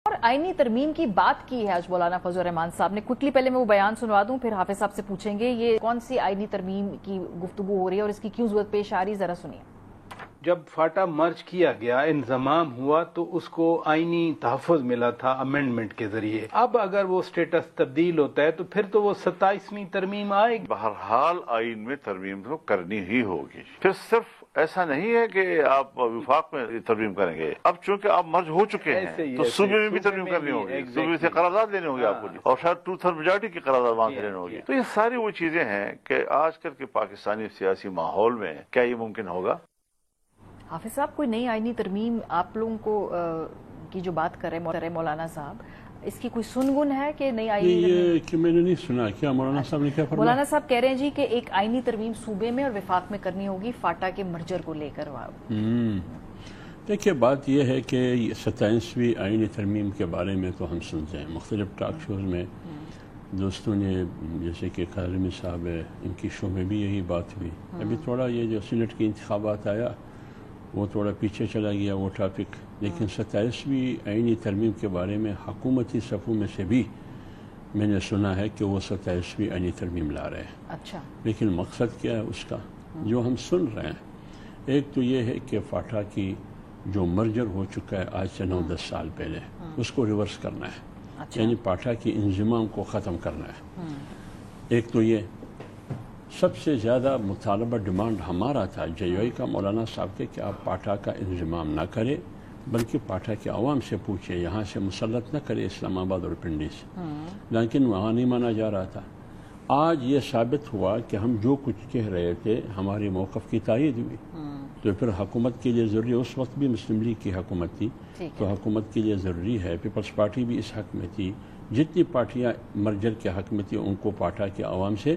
اور آئینی ترمیم کی بات کی ہے آج مولانا فضل الرحمان صاحب نے. کوئکلی پہلے میں وہ بیان سنوا دوں پھر حافظ صاحب سے پوچھیں گے یہ کون سی آئینی ترمیم کی گفتگو ہو رہی ہے اور اس کی کیوں ضرورت پیش آ رہی, ذرا سنیے. جب فاٹا مرج کیا گیا, انضمام ہوا, تو اس کو آئینی تحفظ ملا تھا امینڈمنٹ کے ذریعے. اب اگر وہ سٹیٹس تبدیل ہوتا ہے تو پھر تو وہ 27ویں ترمیم آئے گی. بہرحال آئین میں ترمیم تو کرنی ہی ہوگی. پھر صرف ایسا نہیں ہے کہ آپ وفاق میں ترمیم کریں گے, اب چونکہ آپ مرج ہو چکے ہیں تو صوبے میں بھی ترمیم کرنی ہوگی, صوبے سے قرارداد لینے ہوگی آپ کو, اور شاید 2/3 میجارٹی کی قرارداد وہاں سے لینے ہوگی. تو یہ ساری وہ چیزیں ہیں کہ آج کل کے پاکستانی سیاسی ماحول میں کیا یہ ممکن ہوگا. حافظ صاحب کوئی نئی آئینی ترمیم آپ لوگوں کو کی جو بات کر رہے ہیں مولانا صاحب, اس کی کوئی سنگن ہے کہ نئی آئینی یہ کہ میں نے نہیں سنا. کیا مولانا صاحب نے کیا فرمایا؟ مولانا صاحب کہہ رہے ہیں جی کہ ایک آئینی ترمیم صوبے میں اور وفاق میں کرنی ہوگی فاٹا کے مرجر کو لے کر. دیکھیے بات یہ ہے کہ 27ویں آئینی ترمیم کے بارے میں تو ہم سنتے ہیں مختلف ٹاک شوز میں, دوستوں نے جیسے کہ کاظمی صاحب ہے, ان کی شو میں بھی یہی بات ہوئی. ابھی تھوڑا یہ جو سینٹ کے انتخابات آیا وہ تھوڑا پیچھے چلا گیا وہ ٹاپک, لیکن 27ویں آئینی ترمیم کے بارے میں حکومتی صفوں میں سے بھی میں نے سنا ہے کہ وہ 27ویں آئینی ترمیم لا رہے ہیں. اچھا, لیکن مقصد کیا ہے اس کا جو ہم سن رہے ہیں؟ ایک تو یہ ہے کہ فاٹا کی جو مرجر ہو چکا ہے آج سے 9-10 سال پہلے, اس کو ریورس کرنا ہے, یعنی فاٹا کی انضمام کو ختم کرنا ہے. ایک تو یہ سب سے زیادہ مطالبہ ڈیمانڈ ہمارا تھا JUI کا, مولانا صاحب کے, کہ آپ پاٹھا کا انضمام نہ کریں بلکہ پاٹھا کے عوام سے پوچھیں, یہاں سے مسلط نہ کرے اسلام آباد اور پنڈی سے. لیکن وہاں نہیں مانا جا رہا تھا. آج یہ ثابت ہوا کہ ہم جو کچھ کہہ رہے تھے ہمارے موقف کی تائید ہوئی. تو پھر حکومت کے لیے ضروری, اس وقت بھی مسلم لیگ کی حکومت تھی, تو حکومت کے لیے ضروری ہے, پیپلز پارٹی بھی اس حق میں تھی, جتنی پارٹیاں مرجر کے حق میں تھی ان کو پاٹھا کے عوام سے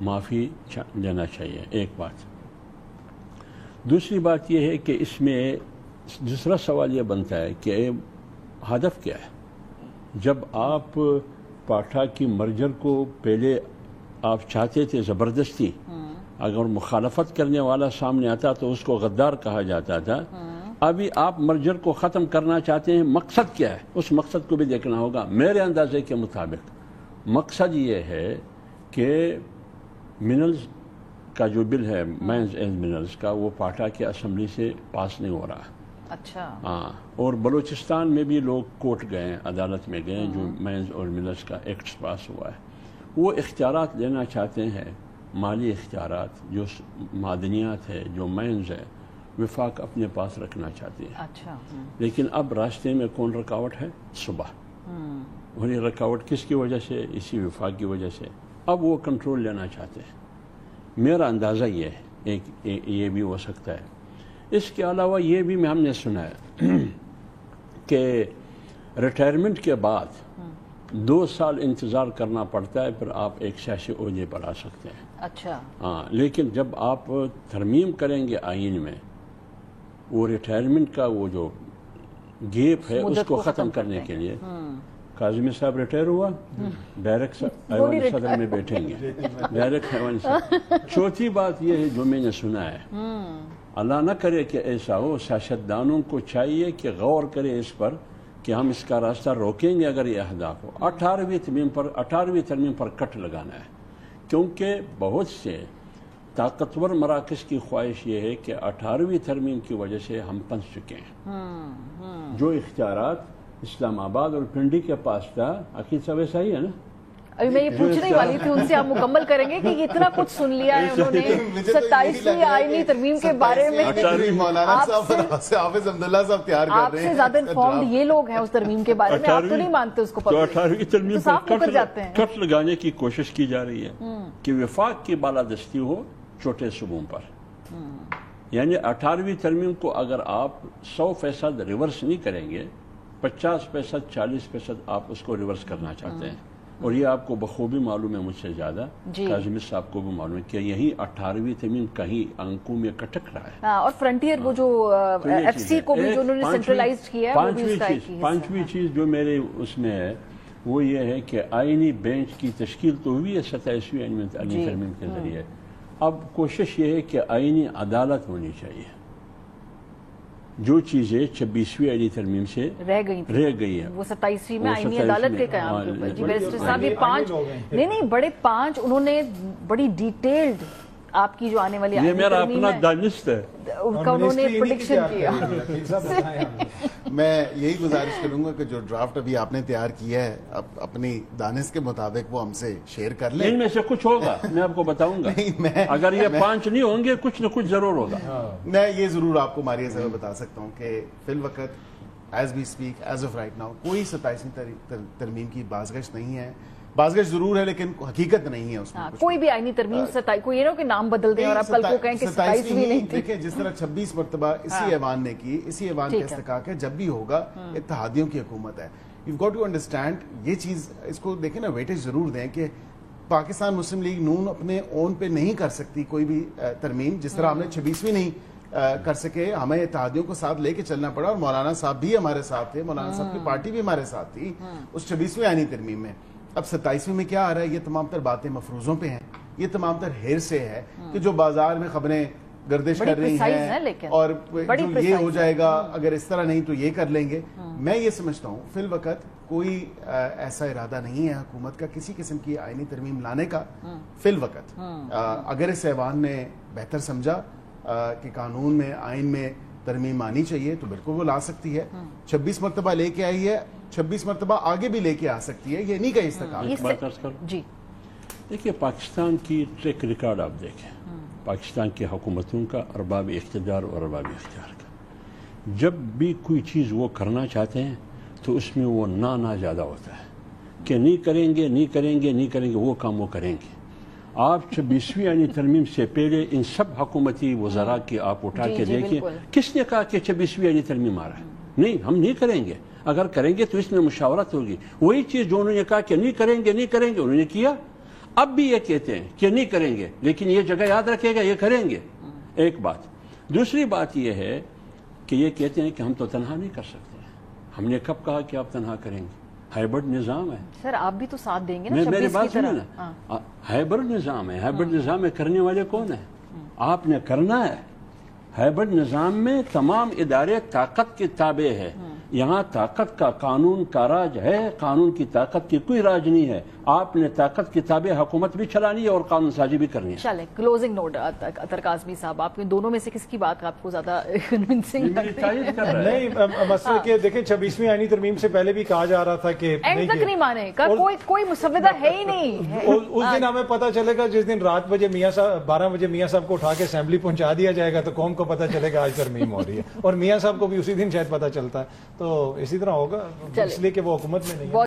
معافی لینا چاہیے. ایک بات. دوسری بات یہ ہے کہ اس میں دوسرا سوال یہ بنتا ہے کہ ہدف کیا ہے. جب آپ پاٹھا کی مرجر کو پہلے آپ چاہتے تھے زبردستی, اگر مخالفت کرنے والا سامنے آتا تو اس کو غدار کہا جاتا تھا. ابھی آپ مرجر کو ختم کرنا چاہتے ہیں, مقصد کیا ہے اس مقصد کو بھی دیکھنا ہوگا. میرے اندازے کے مطابق مقصد یہ ہے کہ منرلز کا جو بل ہے, مائنز اینڈ منرلز کا, وہ پاٹھا کی اسمبلی سے پاس نہیں ہو رہا. اچھا. ہاں, اور بلوچستان میں بھی لوگ کورٹ گئے ہیں, عدالت میں گئے ہیں, جو مائنز اور منرلز کا ایکٹ پاس ہوا ہے. وہ اختیارات لینا چاہتے ہیں, مالی اختیارات, جو معدنیات ہے, جو مائنز ہے, وفاق اپنے پاس رکھنا چاہتے ہیں. اچھا. لیکن اب راستے میں کون رکاوٹ ہے؟ صبح. اور یہ رکاوٹ کس کی وجہ سے؟ اسی وفاق کی وجہ سے. اب وہ کنٹرول لینا چاہتے ہیں. میرا اندازہ یہ ہے, یہ بھی ہو سکتا ہے. اس کے علاوہ یہ بھی ہم نے سنا ہے کہ ریٹائرمنٹ کے بعد 2 سال انتظار کرنا پڑتا ہے, پھر آپ ایک سیاسی عہدے پر آ سکتے ہیں. اچھا. ہاں, لیکن جب آپ ترمیم کریں گے آئین میں, وہ ریٹائرمنٹ کا وہ جو گیپ ہے اس کو ختم کرنے کے لیے, کاظمی صاحب ریٹائر ہوا, ڈائریکٹ ایوان صدر میں بیٹھیں گے, ڈائریکٹ ایوان صدر. چوتھی بات یہ ہے جو میں نے سنا ہے, اللہ نہ کرے کہ ایسا ہو, سیاستدانوں کو چاہیے کہ غور کرے اس پر کہ ہم اس کا راستہ روکیں گے اگر یہ اہداف ہو. 18ویں ترمیم پر کٹ لگانا ہے, کیونکہ بہت سے طاقتور مراکز کی خواہش یہ ہے کہ 18ویں ترمیم کی وجہ سے ہم پھنس چکے ہیں. جو اختیارات اسلام آباد اور پنڈی کے پاس تھا, عقید صاحب ایسا ہی ہے نا؟ ابھی میں یہ پوچھنے والی تھی ان سے, آپ مکمل کریں گے کہ اتنا کچھ سن لیا ہے انہوں نے 27ویں آئینی ترمیم کے بارے میں. آپ سے زیادہ انفارمڈ یہ لوگ ہیں اس ترمیم کے بارے میں, آپ تو نہیں مانتے اس کو. تو 18ویں ترمیم پر کٹ لگانے کی کوشش کی جا رہی ہے کہ وفاق کی بالادستی ہو چھوٹے صوبوں پر. یعنی 18ویں ترمیم کو اگر آپ 100% ریورس نہیں کریں گے, 50% 40% آپ اس کو ریورس کرنا چاہتے ہیں. اور یہ آپ کو بخوبی معلوم ہے مجھ سے زیادہ, کاظمی صاحب کو بھی معلوم ہے کہ یہی 18ویں ترمیم کہیں انکوں میں کٹک رہا ہے. اور فرنٹیئر وہ جو FC کو بھی جو انہوں نے سینٹرلائزڈ کیا ہے, وہ بھی اس کا ایک ہی. پانچویں چیز جو میرے اس میں ہے وہ یہ ہے کہ آئینی بینچ کی تشکیل تو ہوئی ہے 27ویں آئینی ترمیم کے ذریعے. اب کوشش یہ ہے کہ آئینی عدالت ہونی چاہیے. جو چیزیں 26ویں آئینی ترمیم سے رہ گئی ہیں وہ 27ویں میں آئینی عدالت کے قیام کے اوپر. جی بیرسٹر صاحب یہ 5 نہیں بڑے 5 انہوں نے بڑی ڈیٹیلڈ آپ کی جو آنے والی یہ میرا اپنا دانست ہے انہوں نے پریڈکشن کیا. میں یہی گزارش کروں گا کہ جو ڈرافٹ ابھی آپ نے تیار کیا ہے اپنی دانست کے مطابق وہ ہم سے شیئر کر لیں. ان میں سے کچھ ہوگا میں آپ کو بتاؤں گا. اگر یہ 5 نہیں ہوں گے کچھ نہ کچھ ضرور ہوگا. میں یہ ضرور آپ کو ماریہ صاحب بتا سکتا ہوں کہ فی الوقت as we speak as of right now کوئی 27ویں ترمیم کی بازگشت نہیں ہے. بازگشت ضرور ہے لیکن حقیقت نہیں ہے اس میں. کوئی بھی آئینی ترمیم کوئی یہ نہ کہ نام بدل دیں اور آپ کل کو کہیں کہ 27ویں نہیں تھی. دیکھیں جس طرح 26 مرتبہ اسی ایوان نے کی, اسی ایوان کا استحقاق ہے. جب بھی ہوگا اتحادیوں کی حکومت ہے. یو گاٹ ٹو انڈرسٹینڈ یہ چیز, اس کو دیکھیں نا ویٹیج ضرور دیں کہ پاکستان مسلم لیگ نون اپنے اون پہ نہیں کر سکتی کوئی بھی ترمیم, جس طرح ہم نے 26ویں نہیں کر سکے. ہمیں اتحادیوں کو ساتھ لے کے چلنا پڑا اور مولانا صاحب بھی ہمارے ساتھ تھے, مولانا صاحب کی پارٹی بھی ہمارے ساتھ تھی اس 26ویں آئینی ترمیم میں. اب 27ویں میں کیا آ رہا ہے؟ یہ تمام تر باتیں مفروضوں پہ ہیں, یہ تمام تر ہیر سے ہے کہ جو بازار میں خبریں گردش کر رہی ہیں اور یہ ہو جائے گا اگر اس طرح نہیں تو یہ کر لیں گے. میں یہ سمجھتا ہوں فی الوقت کوئی ایسا ارادہ نہیں ہے حکومت کا کسی قسم کی آئینی ترمیم لانے کا. فی الوقت اگر اس ایوان نے بہتر سمجھا کہ قانون میں آئین میں ترمیم آنی چاہیے تو بالکل وہ لا سکتی ہے. 26 مرتبہ لے کے آئی ہے, 26 مرتبہ آگے بھی لے کے آ سکتی ہے. یہ نہیں کہ استحقاق. جی دیکھیے پاکستان کی ٹریک ریکارڈ آپ دیکھیں, پاکستان کی حکومتوں کا, ارباب اقتدار اور ارباب اختیار کا, جب بھی کوئی چیز وہ کرنا چاہتے ہیں تو اس میں وہ نہ زیادہ ہوتا ہے کہ نہیں کریں گے نہیں کریں گے نہیں کریں گے, وہ کام وہ کریں گے. آپ 26ویں آئینی ترمیم سے پہلے ان سب حکومتی وزراء کی آپ اٹھا کے دیکھیں کس نے کہا کہ 26ویں آئینی ترمیم آ رہا ہے؟ نہیں, ہم نہیں کریں گے. اگر کریں گے تو اس میں مشاورت ہوگی. وہی چیز جو انہوں نے کہا کہ نہیں کریں گے نہیں کریں گے انہوں نے کیا. اب بھی یہ کہتے ہیں کہ نہیں کریں گے لیکن یہ جگہ یاد رکھے گا یہ کریں گے. ایک بات. دوسری بات یہ ہے کہ یہ کہتے ہیں کہ ہم تو تنہا نہیں کر سکتے. ہم نے کب کہا کہ آپ تنہا کریں گے؟ ہائبرڈ نظام ہے سر, آپ بھی تو ساتھ دیں گے نا. میری بات سنیں نا, ہائبرڈ نظام ہے. ہائبرڈ نظام میں کرنے والے کون ہیں؟ آپ نے کرنا ہے. ہائبرڈ نظام میں تمام ادارے طاقت کے تابع ہے. یہاں طاقت کا قانون کا راج ہے, قانون کی طاقت کی کوئی راج نہیں ہے. آپ نے طاقت کی تابع حکومت بھی چلانی ہے اور قانون سازی بھی کرنی ہے. چلیں کلوزنگ نوٹ. اطہر کاظمی صاحب, آپ کے دونوں میں سے کس کی بات آپ کو زیادہ کنونسنگ لگتی ہے؟ نہیں, مسئلہ کہ دیکھیں 26ویں آئینی ترمیم سے پہلے بھی کہا جا رہا تھا کہ اینڈ تک نہیں مانے کا, کوئی مسودہ ہے ہی نہیں. اس دن ہمیں پتہ چلے گا جس دن رات 12 بجے میاں صاحب کو اٹھا کے اسمبلی پہنچا دیا جائے گا تو قوم کو پتہ چلے گا آج ترمیم ہو رہی ہے, اور میاں صاحب کو بھی اسی دن شاید پتہ چلتا ہے. تو اسی طرح ہوگا اس لیے کہ وہ حکومت میں نہیں ہے.